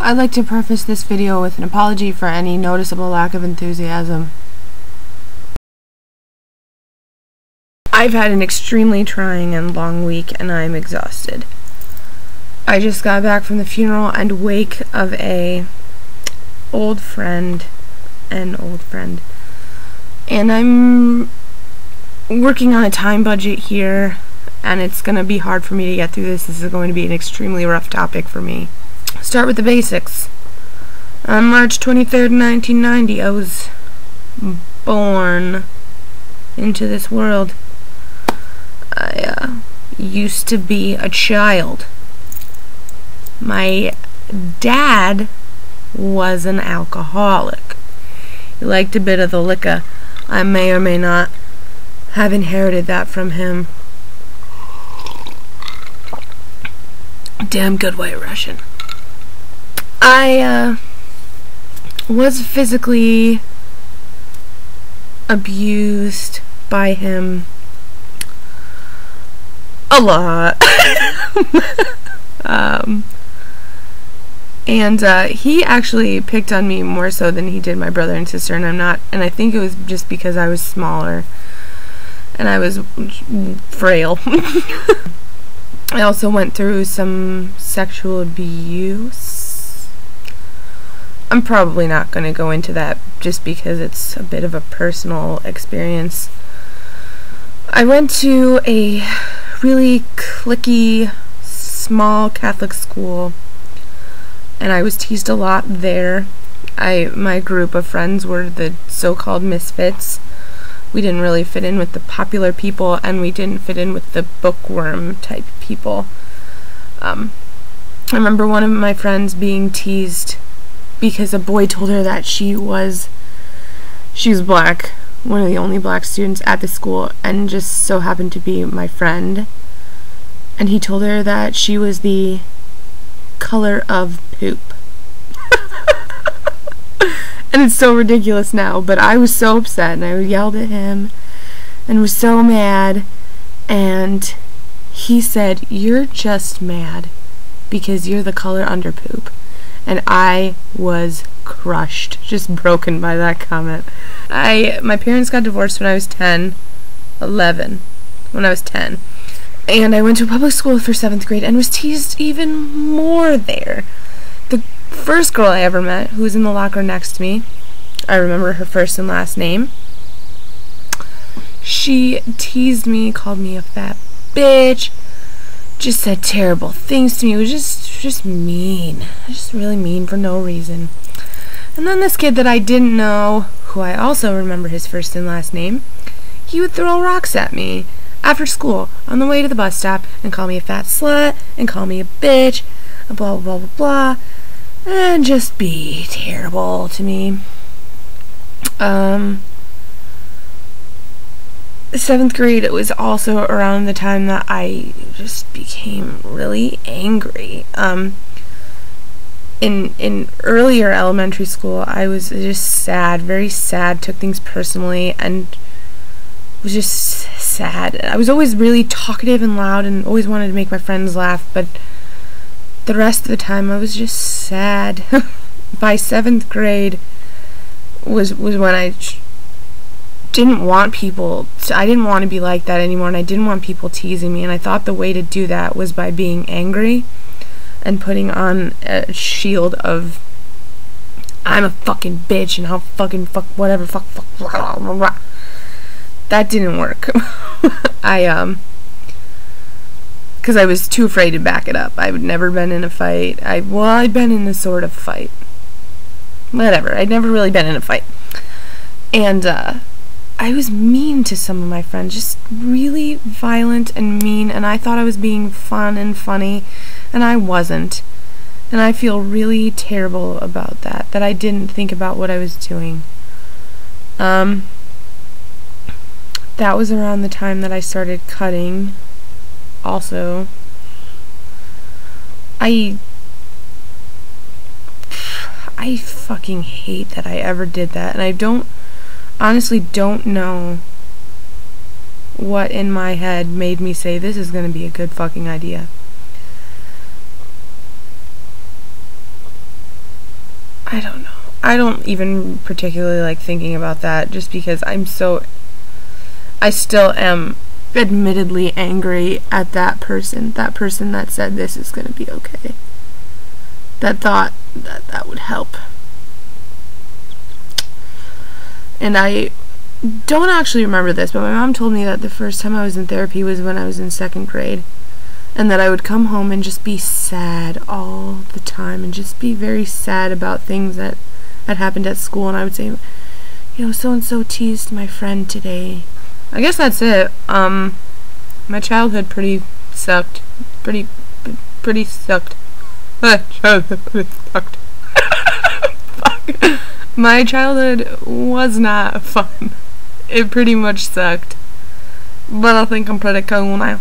I'd like to preface this video with an apology for any noticeable lack of enthusiasm. I've had an extremely trying and long week and I'm exhausted. I just got back from the funeral and wake of an old friend. And I'm working on a time budget here, and it's going to be hard for me to get through this. This is going to be an extremely rough topic for me. Start with the basics. On March 23rd, 1990, I was born into this world. I used to be a child. My dad was an alcoholic. He liked a bit of the liquor. I may or may not have inherited that from him. Damn good white Russian. I was physically abused by him a lot. And he actually picked on me more so than he did my brother and sister, and I think it was just because I was smaller and I was frail. I also went through some sexual abuse. I'm probably not going to go into that just because it's a bit of a personal experience. I went to a really cliquey, small Catholic school, and I was teased a lot there. My group of friends were the so-called misfits. We didn't really fit in with the popular people, and we didn't fit in with the bookworm type people. I remember one of my friends being teased because a boy told her that she was black, one of the only black students at the school, and just so happened to be my friend. And he told her that she was the color of poop. And it's so ridiculous now, but I was so upset, and I yelled at him and was so mad, and he said, "You're just mad because you're the color under poop." And I was crushed, just broken by that comment. My parents got divorced when I was 10, when I was 10. And I went to a public school for 7th grade and was teased even more there. The first girl I ever met, who was in the locker next to me, I remember her first and last name. She teased me, called me a fat bitch, just said terrible things to me. It was just mean. Just really mean for no reason. And then this kid that I didn't know, who I also remember his first and last name, he would throw rocks at me after school on the way to the bus stop and call me a fat slut and call me a bitch, blah blah blah blah, and just be terrible to me. 7th grade, it was also around the time that I just became really angry. In earlier elementary school, I was just sad, very sad, took things personally, and was just sad. I was always really talkative and loud and always wanted to make my friends laugh, but the rest of the time I was just sad. By 7th grade was when I didn't want to be like that anymore, and I didn't want people teasing me, and I thought the way to do that was by being angry and putting on a shield of I'm a fucking bitch and I'll fucking fuck whatever, fuck blah, blah, blah. That didn't work. Because I was too afraid to back it up. I'd never been in a fight. I'd been in a sort of fight. Whatever. I'd never really been in a fight. And, I was mean to some of my friends. Just really violent and mean. And I thought I was being fun and funny. And I wasn't. And I feel really terrible about that. That I didn't think about what I was doing. That was around the time that I started cutting. Also, I fucking hate that I ever did that, and I honestly don't know what in my head made me say this is gonna be a good fucking idea. I don't know. I don't even particularly like thinking about that, just because I still am admittedly angry at that person that said this is going to be okay, that thought that would help. And I don't actually remember this, but my mom told me that the first time I was in therapy was when I was in 2nd grade, and that I would come home and just be sad all the time, and just be very sad about things that had happened at school, and I would say, you know, so-and-so teased my friend today. I guess that's it. My childhood pretty sucked. Pretty sucked. My childhood pretty sucked. Fuck. My childhood was not fun. It pretty much sucked. But I think I'm pretty cool now.